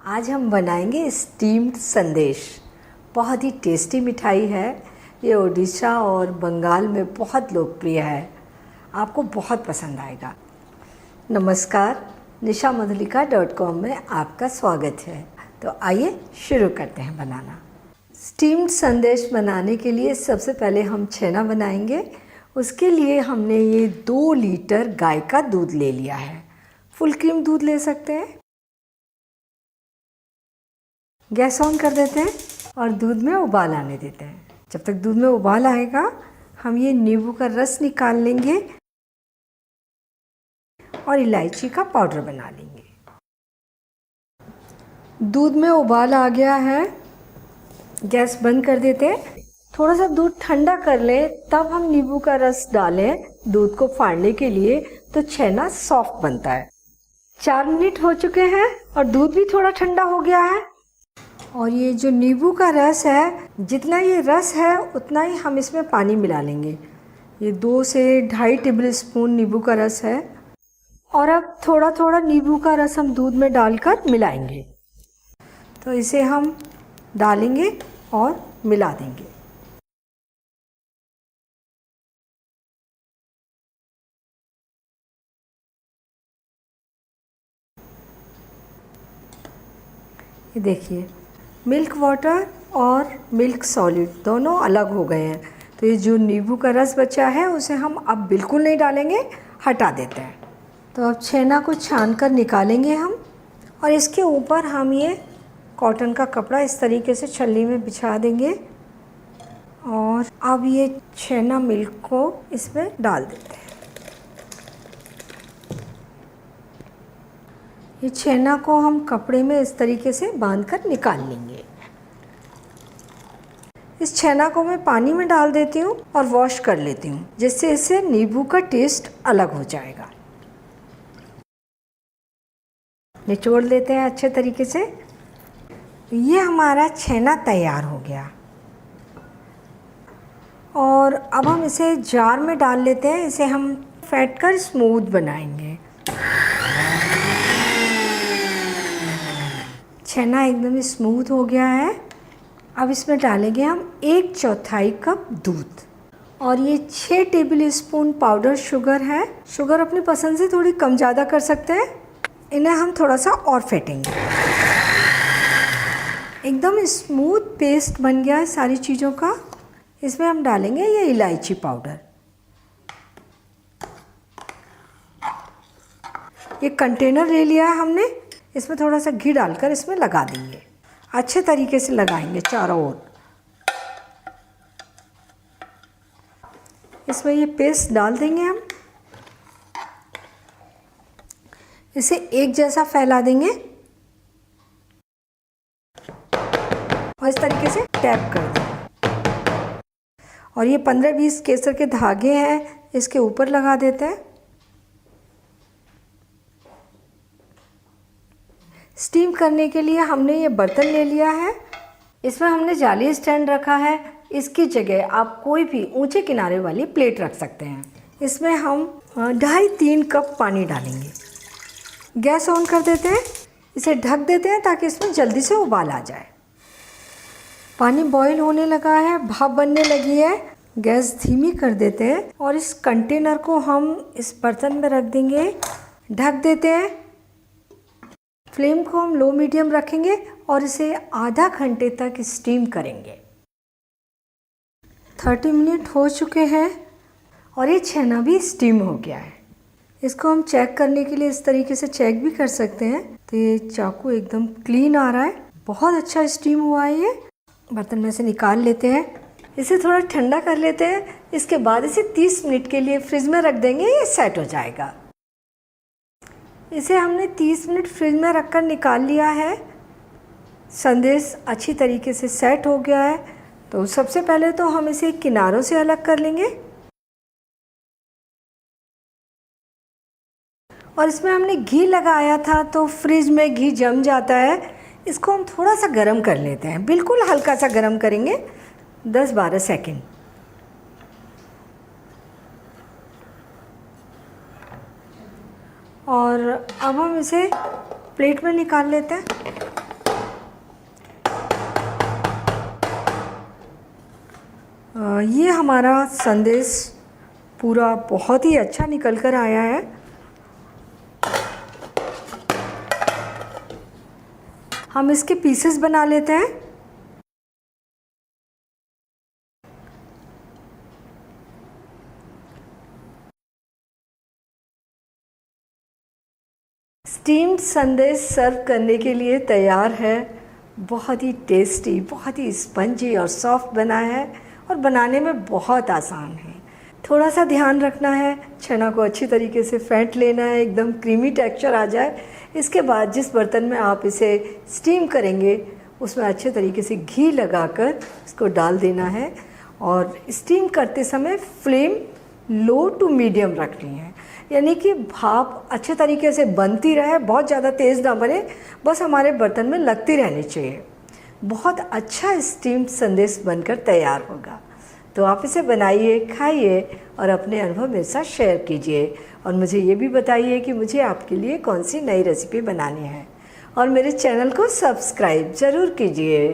आज हम बनाएंगे स्टीम्ड संदेश। बहुत ही टेस्टी मिठाई है। ये ओडिशा और बंगाल में बहुत लोकप्रिय है। आपको बहुत पसंद आएगा। नमस्कार, nishamudhalika.com में आपका स्वागत है। तो आइए शुरू करते हैं बनाना। स्टीम्ड संदेश बनाने के लिए सबसे पहले हम छेना बनाएंगे। उसके लिए हमने ये 2 लीटर गाय का दूध ले लिया है। फुल क्रीम दूध ले सकते हैं। गैस ऑन कर देते हैं और दूध में उबाल आने देते हैं। जब तक दूध में उबाल आएगा हम ये नींबू का रस निकाल लेंगे और इलायची का पाउडर बना लेंगे। दूध में उबाल आ गया है, गैस बंद कर देते हैं। थोड़ा सा दूध ठंडा कर लें, तब हम नींबू का रस डालें दूध को फाड़ने के लिए, तो छेना सॉफ्ट बनता है। 4 मिनट हो चुके हैं और दूध भी थोड़ा ठंडा हो गया है। और ये जो नींबू का रस है, जितना ये रस है उतना ही हम इसमें पानी मिला लेंगे। ये 2 से 2.5 टेबल स्पून नींबू का रस है। और अब थोड़ा थोड़ा नींबू का रस हम दूध में डालकर मिलाएंगे। तो इसे हम डालेंगे और मिला देंगे। ये देखिए, मिल्क वाटर और मिल्क सॉलिड दोनों अलग हो गए हैं। तो ये जो नींबू का रस बचा है उसे हम अब बिल्कुल नहीं डालेंगे, हटा देते हैं। तो अब छेना को छान कर निकालेंगे हम, और इसके ऊपर हम ये कॉटन का कपड़ा इस तरीके से छलनी में बिछा देंगे। और अब ये छेना मिल्क को इसमें डाल देते हैं। ये छेना को हम कपड़े में इस तरीके से बांधकर निकाल लेंगे। इस छेना को मैं पानी में डाल देती हूँ और वॉश कर लेती हूँ, जिससे इससे नींबू का टेस्ट अलग हो जाएगा। निचोड़ लेते हैं अच्छे तरीके से। ये हमारा छेना तैयार हो गया। और अब हम इसे जार में डाल लेते हैं। इसे हम फेंट कर स्मूथ बनाएंगे। छेना एकदम स्मूथ हो गया है। अब इसमें डालेंगे हम 1/4 कप दूध। और ये 6 टेबल स्पून पाउडर शुगर है। शुगर अपनी पसंद से थोड़ी कम ज़्यादा कर सकते हैं। इन्हें हम थोड़ा सा और फेंटेंगे। एकदम स्मूथ पेस्ट बन गया है सारी चीज़ों का। इसमें हम डालेंगे ये इलायची पाउडर। ये कंटेनर ले लिया है हमने। इसमें थोड़ा सा घी डालकर इसमें लगा देंगे। अच्छे तरीके से लगाएंगे चारों ओर। इसमें ये पेस्ट डाल देंगे हम। इसे एक जैसा फैला देंगे और इस तरीके से टैप कर देंगे। और ये 15-20 केसर के धागे हैं, इसके ऊपर लगा देते हैं। स्टीम करने के लिए हमने ये बर्तन ले लिया है। इसमें हमने जाली स्टैंड रखा है। इसकी जगह आप कोई भी ऊंचे किनारे वाली प्लेट रख सकते हैं। इसमें हम 2.5-3 कप पानी डालेंगे। गैस ऑन कर देते हैं। इसे ढक देते हैं ताकि इसमें जल्दी से उबाल आ जाए। पानी बॉईल होने लगा है, भाप बनने लगी है। गैस धीमी कर देते हैं और इस कंटेनर को हम इस बर्तन में रख देंगे। ढक देते हैं। फ्लेम को हम लो मीडियम रखेंगे और इसे आधा घंटे तक स्टीम करेंगे। 30 मिनट हो चुके हैं और ये छेना भी स्टीम हो गया है। इसको हम चेक करने के लिए इस तरीके से चेक भी कर सकते हैं। तो ये चाकू एकदम क्लीन आ रहा है। बहुत अच्छा स्टीम हुआ है। ये बर्तन में से निकाल लेते हैं। इसे थोड़ा ठंडा कर लेते हैं। इसके बाद इसे 30 मिनट के लिए फ्रिज में रख देंगे। ये सेट हो जाएगा। इसे हमने 30 मिनट फ्रिज में रखकर निकाल लिया है। संदेश अच्छी तरीके से सेट हो गया है। तो सबसे पहले तो हम इसे किनारों से अलग कर लेंगे। और इसमें हमने घी लगाया था तो फ्रिज में घी जम जाता है। इसको हम थोड़ा सा गरम कर लेते हैं। बिल्कुल हल्का सा गरम करेंगे, 10-12 सेकंड। और अब हम इसे प्लेट में निकाल लेते हैं। ये हमारा संदेश पूरा बहुत ही अच्छा निकल कर आया है। हम इसके पीसेस बना लेते हैं। स्टीम्ड संदेश सर्व करने के लिए तैयार है। बहुत ही टेस्टी, बहुत ही स्पंजी और सॉफ्ट बना है और बनाने में बहुत आसान है। थोड़ा सा ध्यान रखना है, छेना को अच्छी तरीके से फेंट लेना है, एकदम क्रीमी टेक्सचर आ जाए। इसके बाद जिस बर्तन में आप इसे स्टीम करेंगे उसमें अच्छे तरीके से घी लगाकर इसको डाल देना है और स्टीम करते समय फ्लेम लो टू मीडियम रखनी है, यानी कि भाप अच्छे तरीके से बनती रहे, बहुत ज़्यादा तेज़ ना बने, बस हमारे बर्तन में लगती रहनी चाहिए। बहुत अच्छा स्टीम्ड संदेश बनकर तैयार होगा। तो आप इसे बनाइए, खाइए और अपने अनुभव मेरे साथ शेयर कीजिए और मुझे ये भी बताइए कि मुझे आपके लिए कौन सी नई रेसिपी बनानी है और मेरे चैनल को सब्सक्राइब ज़रूर कीजिए।